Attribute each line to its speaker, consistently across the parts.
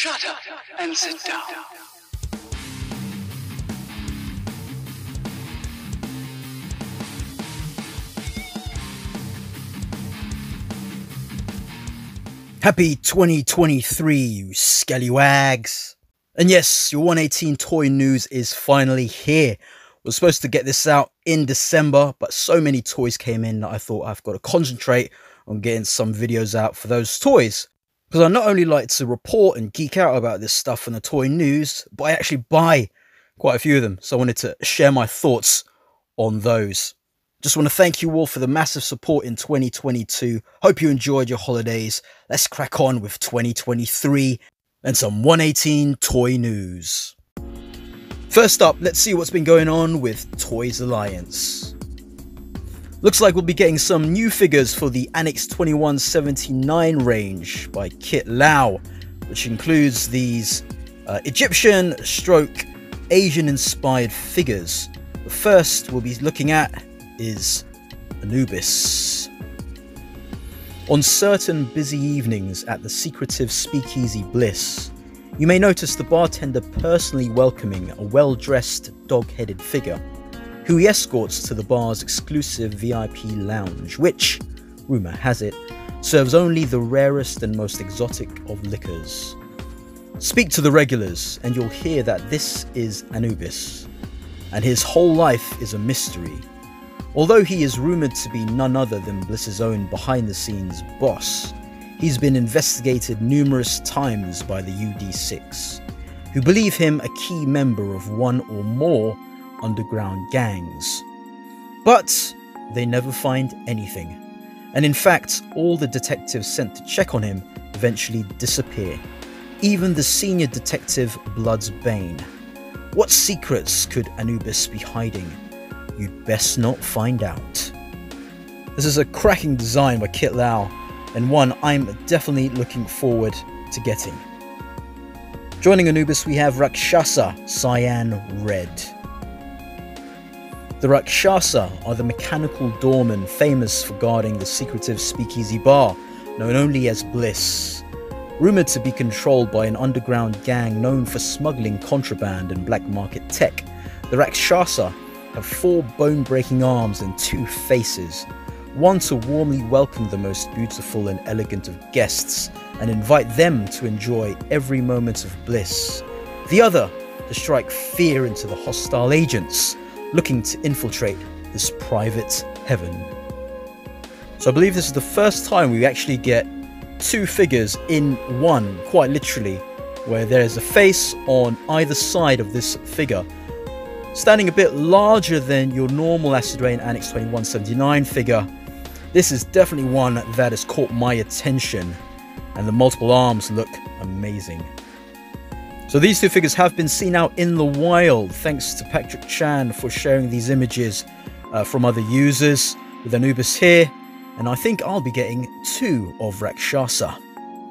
Speaker 1: Shut up and sit down.
Speaker 2: Happy 2023, you scallywags. And yes, your 118 toy news is finally here. We're supposed to get this out in December, but so many toys came in that I thought I've got to concentrate on getting some videos out for those toys. Because I not only like to report and geek out about this stuff in the toy news, but I actually buy quite a few of them. So I wanted to share my thoughts on those. Just want to thank you all for the massive support in 2022. Hope you enjoyed your holidays. Let's crack on with 2023 and some 118 toy news. First up, let's see what's been going on with Toys Alliance. Looks like we'll be getting some new figures for the Annex 2179 range by Kit Lau, which includes these Egyptian stroke Asian inspired figures. The first we'll be looking at is Anubis. On certain busy evenings at the secretive speakeasy Bliss, you may notice the bartender personally welcoming a well-dressed dog-headed figure, who he escorts to the bar's exclusive VIP lounge, which, rumour has it, serves only the rarest and most exotic of liquors. Speak to the regulars and you'll hear that this is Anubis, and his whole life is a mystery. Although he is rumoured to be none other than Bliss's own behind-the-scenes boss, he's been investigated numerous times by the UD6, who believe him a key member of one or more underground gangs. But they never find anything, and in fact all the detectives sent to check on him eventually disappear, even the senior detective Blood's Bane. What secrets could Anubis be hiding? You'd best not find out. This is a cracking design by Kit Lau, and one I'm definitely looking forward to getting. Joining Anubis we have Rakshasa-Cyan Red. The Rakshasa are the mechanical doormen famous for guarding the secretive speakeasy bar, known only as Bliss. Rumoured to be controlled by an underground gang known for smuggling contraband and black market tech, the Rakshasa have 4 bone-breaking arms and 2 faces, one to warmly welcome the most beautiful and elegant of guests and invite them to enjoy every moment of bliss, the other to strike fear into the hostile agents looking to infiltrate this private heaven. So I believe this is the first time we actually get 2 figures in one, quite literally, where there is a face on either side of this figure, standing a bit larger than your normal Acid Rain Annex 2179 figure. This is definitely one that has caught my attention, and the multiple arms look amazing. So these 2 figures have been seen out in the wild, thanks to Patrick Chan for sharing these images from other users, with Anubis here, and I think I'll be getting 2 of Rakshasa.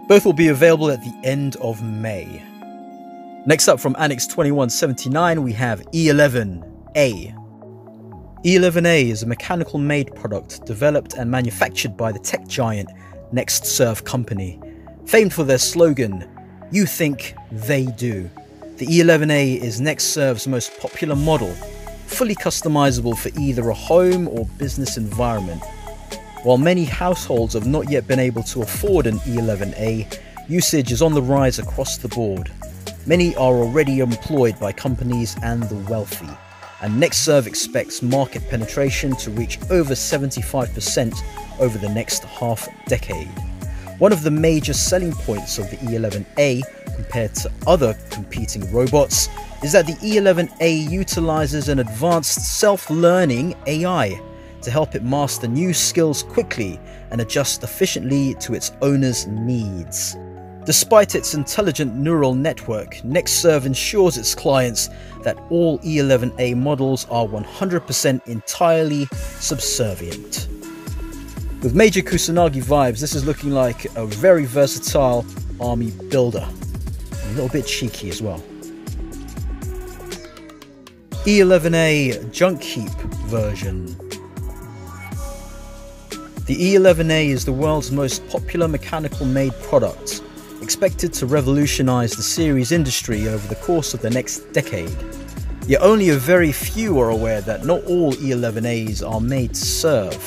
Speaker 2: Both will be available at the end of May. Next up from Annex 2179 we have E11A. E11A is a mechanical made product developed and manufactured by the tech giant Next Serve Company. Famed for their slogan, "You think, they do." The E11A is Next Serve's most popular model, fully customizable for either a home or business environment. While many households have not yet been able to afford an E11A, usage is on the rise across the board. Many are already employed by companies and the wealthy, and NextServe expects market penetration to reach over 75% over the next half-decade. One of the major selling points of the E11A compared to other competing robots is that the E11A utilizes an advanced self-learning AI to help it master new skills quickly and adjust efficiently to its owner's needs. Despite its intelligent neural network, NextServe ensures its clients that all E11A models are 100% entirely subservient. With major Kusanagi vibes, this is looking like a very versatile army builder. A little bit cheeky as well. E11A junkheap version. The E11A is the world's most popular mechanical made product, expected to revolutionize the series industry over the course of the next decade. Yet only a very few are aware that not all E11As are made to serve.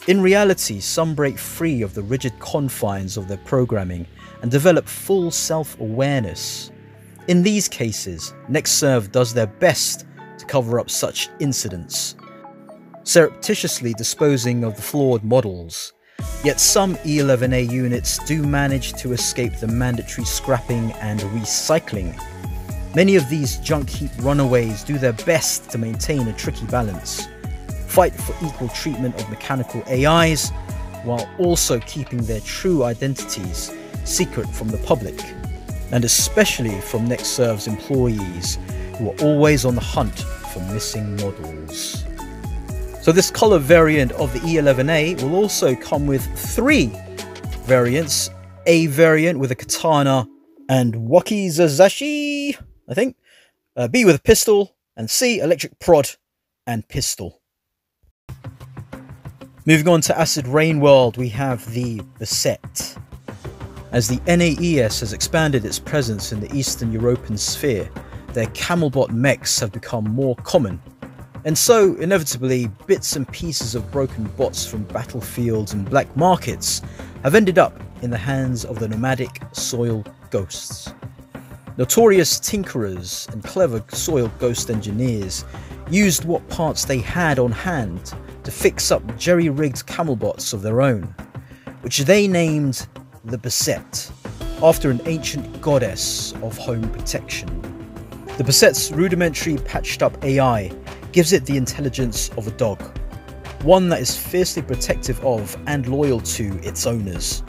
Speaker 2: In reality, some break free of the rigid confines of their programming and develop full self-awareness. In these cases, NextServe does their best to cover up such incidents, surreptitiously disposing of the flawed models. Yet some E11A units do manage to escape the mandatory scrapping and recycling. Many of these junk heap runaways do their best to maintain a tricky balance, fight for equal treatment of mechanical AIs, while also keeping their true identities secret from the public, and especially from NextServe's employees, who are always on the hunt for missing models. So this colour variant of the E11A will also come with 3 variants: A variant with a katana and wakizashi, I think, B with a pistol, and C electric prod and pistol. Moving on to Acid Rain World, we have the Beset. As the NAES has expanded its presence in the Eastern European sphere, their camelbot mechs have become more common, and so inevitably bits and pieces of broken bots from battlefields and black markets have ended up in the hands of the nomadic soil ghosts. Notorious tinkerers and clever soil ghost engineers used what parts they had on hand to fix up jerry-rigged camelbots of their own, which they named the Beset, after an ancient goddess of home protection. The Beset's rudimentary patched up AI gives it the intelligence of a dog, one that is fiercely protective of and loyal to its owners.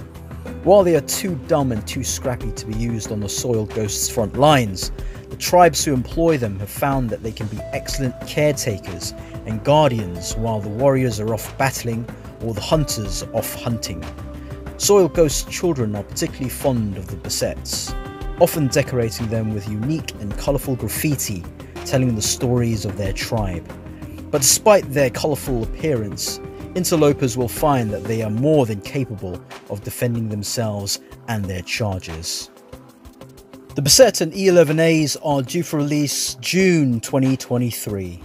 Speaker 2: While they are too dumb and too scrappy to be used on the soil ghosts' front lines, the tribes who employ them have found that they can be excellent caretakers and guardians while the warriors are off battling or the hunters off hunting. Soil ghost children are particularly fond of the Besets, often decorating them with unique and colourful graffiti telling the stories of their tribe. But despite their colourful appearance, interlopers will find that they are more than capable of defending themselves and their charges. The Beset and E11As are due for release June 2023.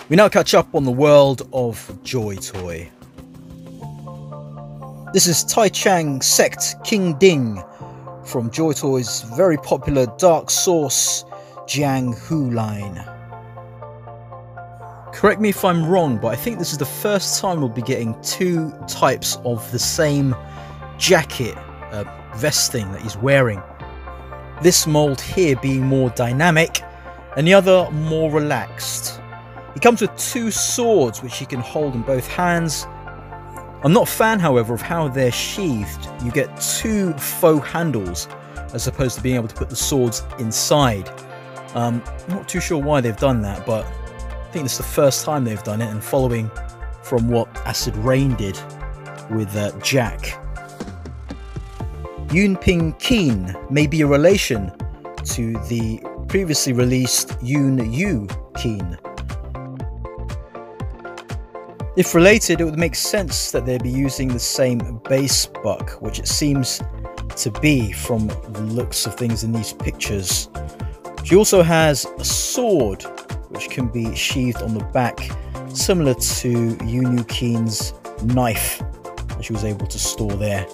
Speaker 2: We now catch up on the world of Joytoy. This is Taichang Sect King Ding from Joytoy's very popular Dark Source Jianghu line. Correct me if I'm wrong, but I think this is the first time we'll be getting 2 types of the same jacket, vest thing that he's wearing. This mould here being more dynamic and the other more relaxed. He comes with 2 swords which he can hold in both hands. I'm not a fan, however, of how they're sheathed. You get 2 faux handles as opposed to being able to put the swords inside. I'm not too sure why they've done that, but I think it's the first time they've done it, and following from what Acid Rain did with Jack. Yunping Qin may be a relation to the previously released Yunping Qin. If related, it would make sense that they'd be using the same base buck, which it seems to be from the looks of things in these pictures. She also has a sword which can be sheathed on the back, similar to Yunping Qin's knife that she was able to store there.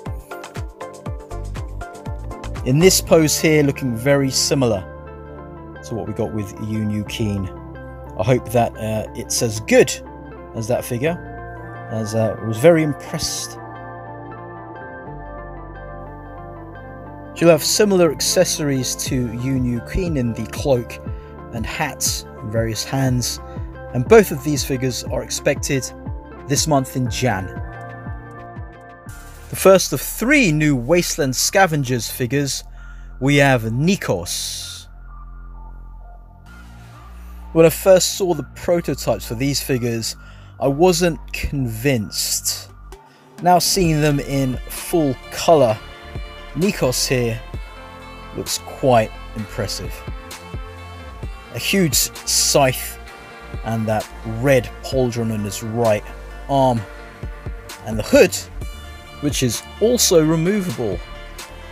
Speaker 2: In this pose here, looking very similar to what we got with Yunping Qin. I hope that it's as good as that figure, as I was very impressed. She'll have similar accessories to Yunping Qin in the cloak and hat in various hands, and both of these figures are expected this month in Jan. The first of 3 new Wasteland Scavengers figures, we have Nikos. When I first saw the prototypes for these figures, I wasn't convinced. Now seeing them in full colour, Nikos here looks quite impressive. A huge scythe and that red pauldron on his right arm, and the hood, which is also removable.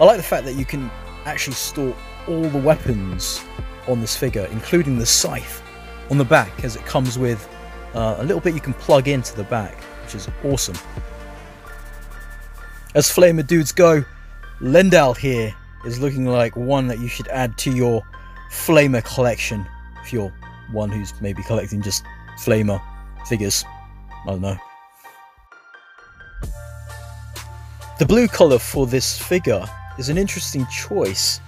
Speaker 2: I like the fact that you can actually store all the weapons on this figure, including the scythe, on the back, as it comes with a little bit you can plug into the back, which is awesome. As flamer dudes go, Lendal here is looking like one that you should add to your flamer collection if you're one who's maybe collecting just flamer figures. I don't know. The blue colour for this figure is an interesting choice,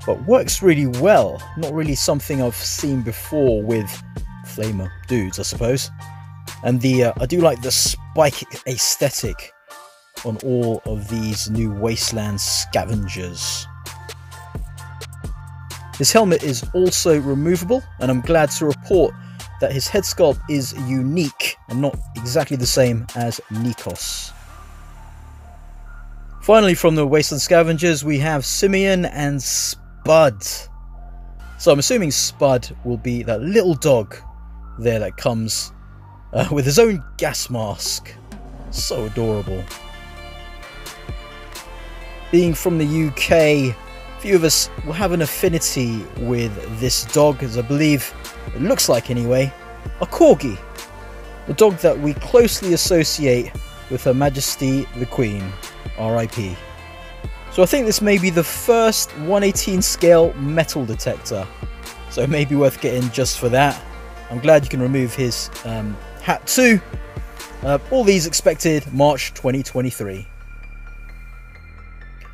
Speaker 2: but works really well. Not really something I've seen before with flamer dudes, I suppose. And I do like the spike aesthetic on all of these new Wasteland Scavengers. His helmet is also removable, and I'm glad to report that his head sculpt is unique and not exactly the same as Nikos. Finally, from the Wasteland Scavengers, we have Simeon and Spud. So I'm assuming Spud will be that little dog there that comes with his own gas mask. So adorable. Being from the UK, a few of us will have an affinity with this dog, as I believe it looks like anyway, a corgi. The dog that we closely associate with Her Majesty the Queen, RIP. So I think this may be the first 1/18 scale metal detector, so it may be worth getting just for that. I'm glad you can remove his hat too. All these expected March 2023.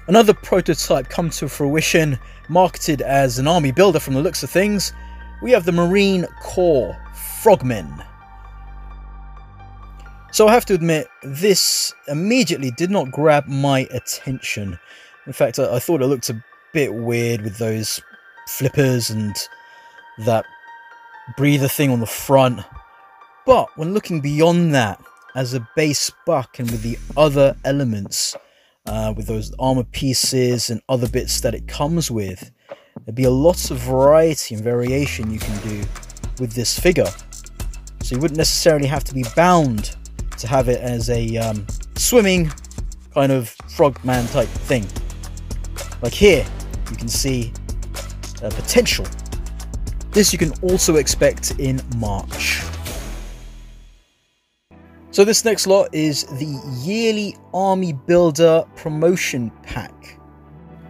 Speaker 2: Another prototype come to fruition, marketed as an army builder from the looks of things. We have the Marine Corps Frogmen. So I have to admit, this immediately did not grab my attention. In fact, I thought it looked a bit weird with those flippers and that breather thing on the front. But when looking beyond that, as a base buck and with the other elements, with those armor pieces and other bits that it comes with, there'd be a lot of variety and variation you can do with this figure. So you wouldn't necessarily have to be bound to have it as a swimming kind of frogman type thing. Like here, you can see potential. This you can also expect in March. So this next lot is the yearly Army Builder Promotion Pack.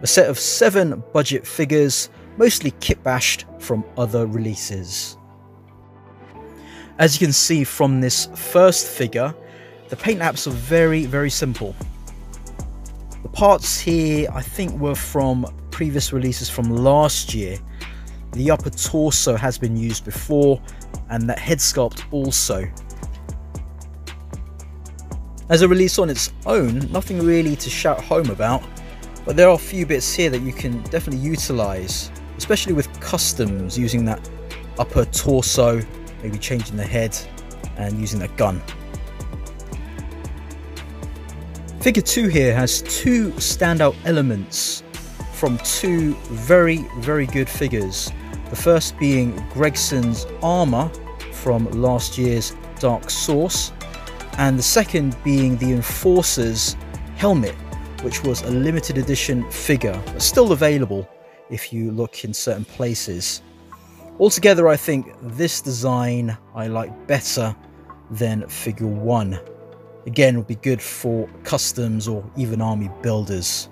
Speaker 2: A set of 7 budget figures, mostly kitbashed from other releases. As you can see from this first figure, the paint apps are very simple. The parts here I think were from previous releases from last year. The upper torso has been used before, and that head sculpt also. As a release on its own, nothing really to shout home about, but there are a few bits here that you can definitely utilise, especially with customs, using that upper torso, maybe changing the head and using that gun. Figure 2 here has 2 standout elements from 2 very good figures. The first being Gregson's armour from last year's Dark Source, and the second being the Enforcer's helmet, which was a limited edition figure, but still available if you look in certain places. Altogether, I think this design I like better than figure 1. Again, would be good for customs or even army builders.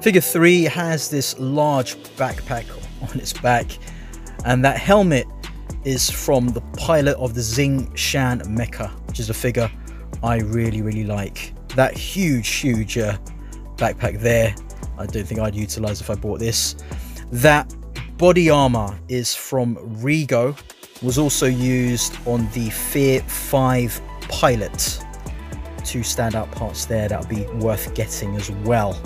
Speaker 2: Figure 3 has this large backpack on its back, and that helmet is from the pilot of the Xing Shan mecha, which is a figure I really like. That huge backpack there, I don't think I'd utilize if I bought this. That body armor is from Rigo, was also used on the Fear 5 pilot. 2 standout parts there that would be worth getting as well.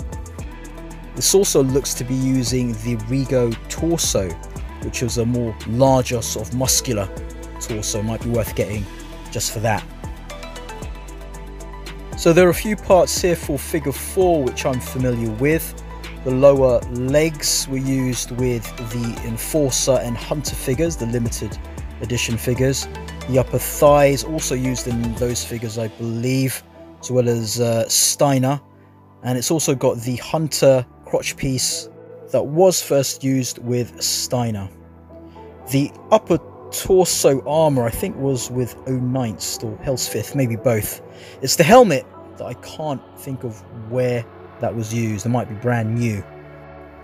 Speaker 2: This also looks to be using the Rigo torso, which was a more larger sort of muscular torso. Might be worth getting just for that. So there are a few parts here for figure 4 which I'm familiar with. The lower legs were used with the Enforcer and Hunter figures, the limited edition figures. The upper thighs also used in those figures, I believe. as well as Steiner, and it's also got the Hunter crotch piece that was first used with Steiner. The upper torso armor I think was with 09th or Hell's 5th, maybe both. It's the helmet that I can't think of where that was used. It might be brand new.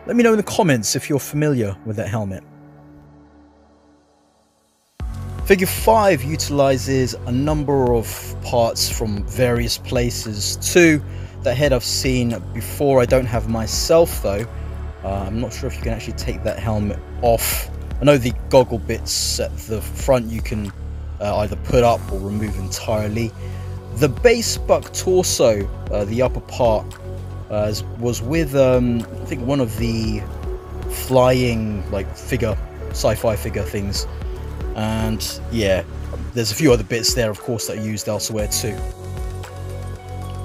Speaker 2: Let me know in the comments if you're familiar with that helmet. Figure 5 utilizes a number of parts from various places too. That head I've seen before. I don't have myself though. I'm not sure if you can actually take that helmet off. I know the goggle bits at the front you can either put up or remove entirely. The base buck torso, the upper part, was with I think one of the flying like figure, sci-fi figure things, and yeah, there's a few other bits there of course that are used elsewhere too.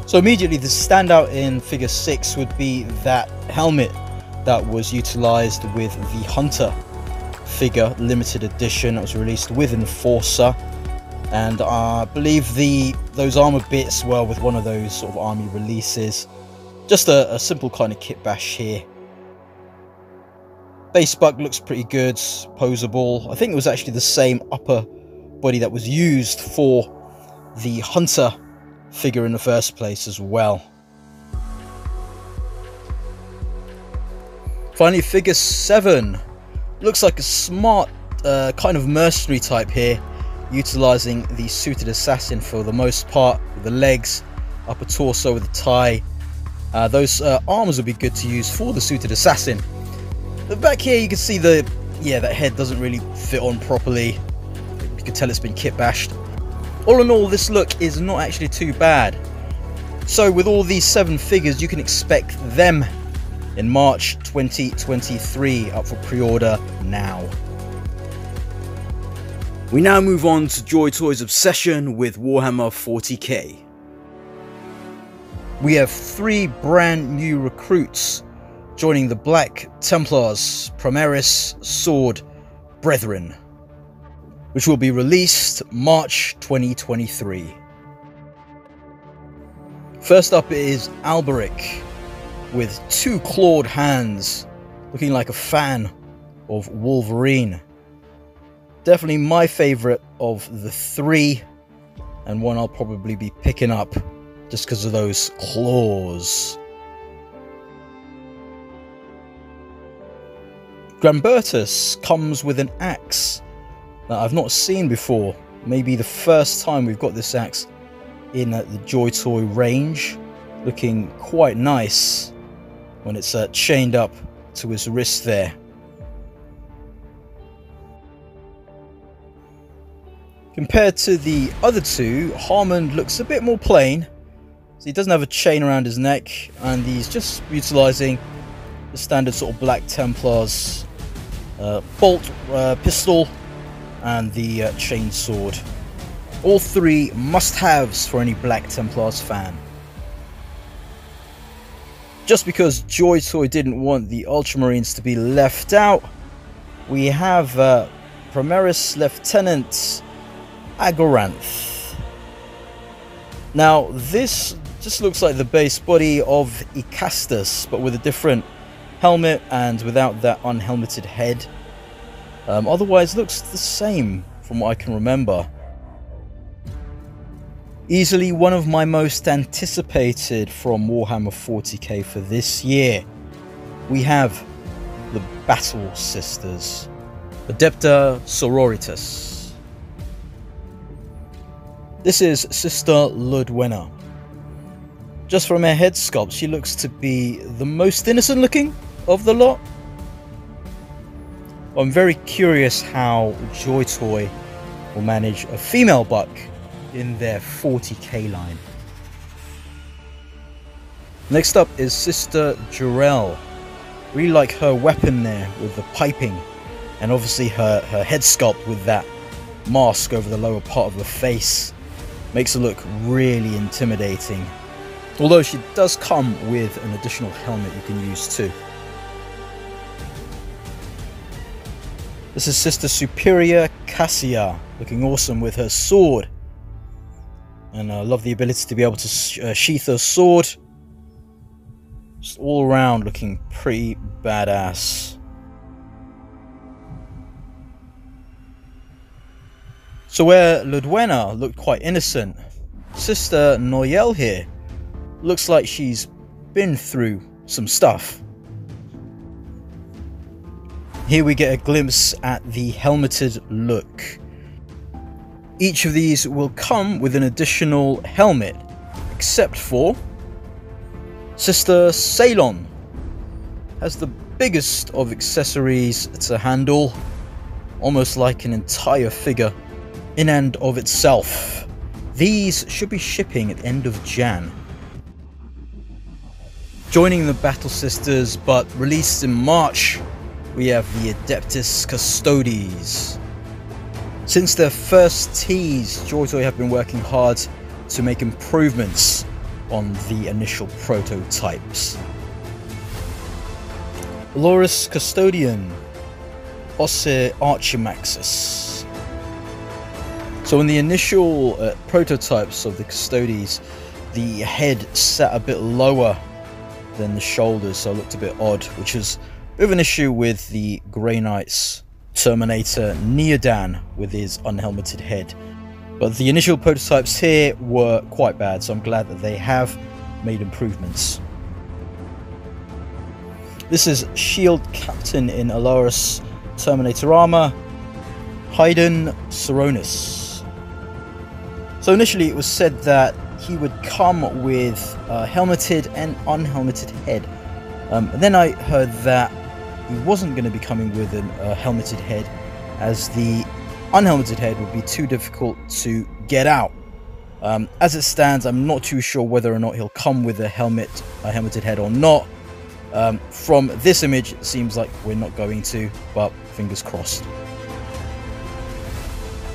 Speaker 2: So immediately the standout in figure 6 would be that helmet that was utilized with the Hunter figure, limited edition, that was released with Enforcer, and I believe those armor bits were with one of those sort of army releases. Just a simple kind of kitbash here. Base buck looks pretty good, posable. I think it was actually the same upper body that was used for the Hunter figure in the first place as well. Finally, figure 7 looks like a smart kind of mercenary type here, utilizing the suited assassin for the most part, with the legs, upper torso with the tie. Those armors would be good to use for the suited assassin. But back here you can see that head doesn't really fit on properly. You can tell it's been kit bashed. All in all, this look is not actually too bad. So with all these 7 figures, you can expect them in March 2023, up for pre-order now. We now move on to Joytoy's obsession with Warhammer 40k. We have 3 brand new recruits joining the Black Templars Primaris Sword Brethren, which will be released March 2023. First up is Alberic, with 2 clawed hands, looking like a fan of Wolverine. Definitely my favourite of the 3, and one I'll probably be picking up just because of those claws. Granbertus comes with an axe that I've not seen before. Maybe the first time we've got this axe in the Joytoy range. Looking quite nice when it's chained up to his wrist there. Compared to the other 2, Harmund looks a bit more plain. So he doesn't have a chain around his neck, and he's just utilizing the standard sort of Black Templars bolt, pistol, and the chain sword. All 3 must-haves for any Black Templars fan. Just because Joytoy didn't want the Ultramarines to be left out, we have Primaris Lieutenant Argaranthe. Now this just looks like the base body of Icastus, but with a different helmet and without that unhelmeted head. Otherwise looks the same from what I can remember. Easily one of my most anticipated from Warhammer 40k for this year. We have the Battle Sisters, Adepta Sororitas. This is Sister Ludwena. Just from her head sculpt, she looks to be the most innocent looking of the lot. I'm very curious how Joytoy will manage a female buck in their 40k line. Next up is Sister Jarell. Really like her weapon there with the piping, and obviously her head sculpt with that mask over the lower part of the face. Makes her look really intimidating. Although she does come with an additional helmet you can use too. This is Sister Superior Cassia, looking awesome with her sword. And I love the ability to be able to sheath a sword. Just all around looking pretty badass. So where Ludwena looked quite innocent, Sister Noyelle here looks like she's been through some stuff. Here we get a glimpse at the helmeted look. Each of these will come with an additional helmet, except for Sister Ceylon has the biggest of accessories to handle, almost like an entire figure in and of itself. These should be shipping at the end of Jan. Joining the Battle Sisters, but released in March, we have the Adeptus Custodes. Since their first tease, Joytoy have been working hard to make improvements on the initial prototypes. Loris Custodian, Osyr Archimaxes. So in the initial prototypes of the Custodes, the head sat a bit lower than the shoulders, so it looked a bit odd, which was a bit of an issue with the Grey Knight's Terminator Neodan with his unhelmeted head. But the initial prototypes here were quite bad, so I'm glad that they have made improvements. This is Shield Captain in Alaris Terminator armor, Haydn Saronis. So initially it was said that he would come with a helmeted and unhelmeted head. And then I heard that he wasn't going to be coming with a helmeted head, as the unhelmeted head would be too difficult to get out. As it stands, I'm not too sure whether or not he'll come with a helmeted head or not. From this image, it seems like we're not going to, but fingers crossed.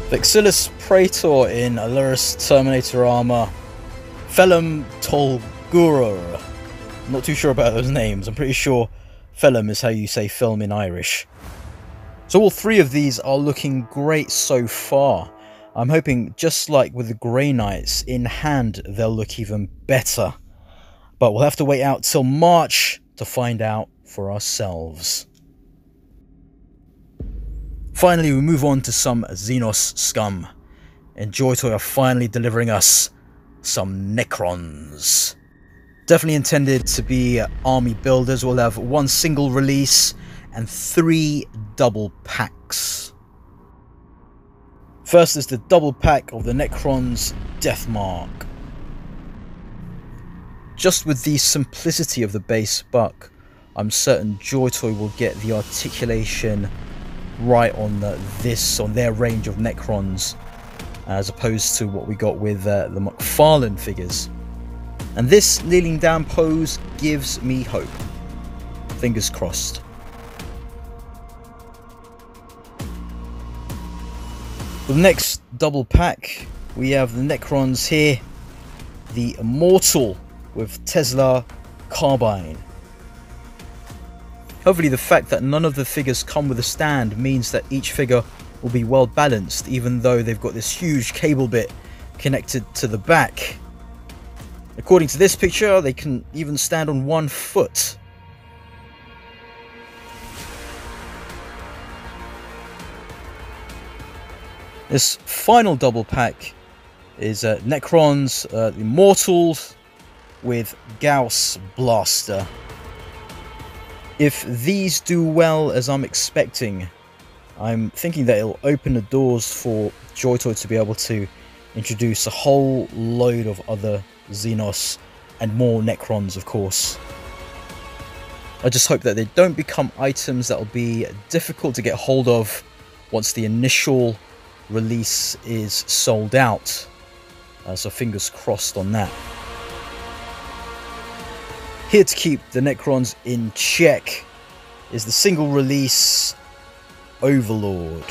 Speaker 2: Vexillus Praetor in Alaris Terminator armor, Phelam Tolguror. I'm not too sure about those names. I'm pretty sure Phelam is how you say film in Irish. So all three of these are looking great so far. I'm hoping, just like with the Grey Knights, in hand they'll look even better. But we'll have to wait out till March to find out for ourselves. Finally, we move on to some Xenos scum. And Joytoy are finally delivering us some Necrons. Definitely intended to be army builders. We'll have one single release and 3 double packs. First is the double pack of the Necrons Deathmark. Just with the simplicity of the base buck, I'm certain Joytoy will get the articulation right on their range of Necrons, as opposed to what we got with the McFarlane figures. And this kneeling down pose gives me hope. Fingers crossed. For the next double pack, we have the Necrons here. The Immortal with Tesla Carbine. Hopefully the fact that none of the figures come with a stand means that each figure will be well balanced, even though they've got this huge cable bit connected to the back. According to this picture, they can even stand on 1 foot. This final double pack is Necrons Immortals with Gauss Blaster. If these do well as I'm expecting, I'm thinking that it'll open the doors for Joytoy to be able to introduce a whole load of other Xenos and more Necrons, of course. I just hope that they don't become items that will be difficult to get hold of once the initial release is sold out. So fingers crossed on that. Here to keep the Necrons in check is the single release Overlord.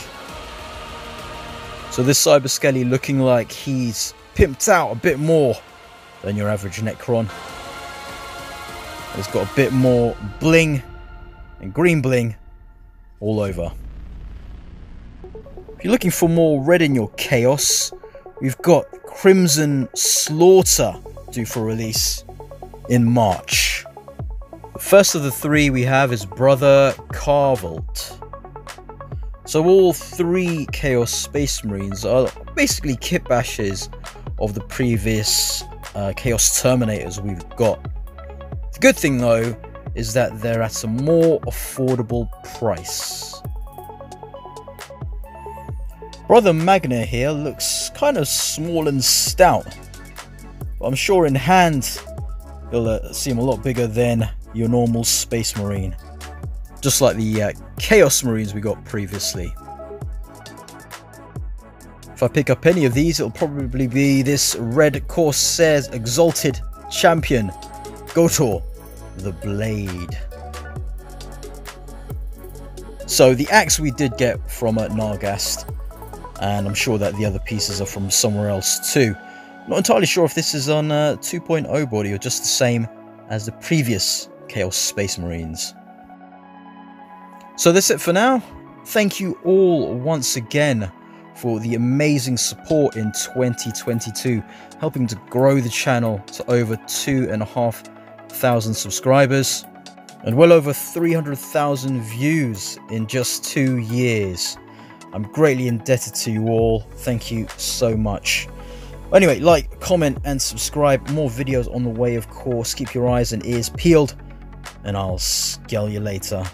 Speaker 2: So this Cyber Skelly looking like he's pimped out a bit more than your average Necron. He's got a bit more bling and green bling all over. If you're looking for more red in your chaos, we've got Crimson Slaughter due for release in March. The first of the three we have is Brother Carvolt. So all three Chaos Space Marines are basically kitbashes of the previous Chaos Terminators we've got. The good thing though is that they're at a more affordable price. Brother Magna here looks kind of small and stout, but I'm sure in hand he'll seem a lot bigger than your normal Space Marine, just like the Chaos Marines we got previously. If I pick up any of these, it'll probably be this Red Corsair's Exalted Champion, Gotor the Blade. So the axe we did get from Nargast, and I'm sure that the other pieces are from somewhere else too. Not entirely sure if this is on 2.0 body or just the same as the previous Chaos Space Marines. So that's it for now. Thank you all once again for the amazing support in 2022, helping to grow the channel to over 2,500 subscribers and well over 300,000 views in just 2 years. I'm greatly indebted to you all. Thank you so much. Anyway, like, comment and subscribe. More videos on the way, of course. Keep your eyes and ears peeled, and I'll skell you later.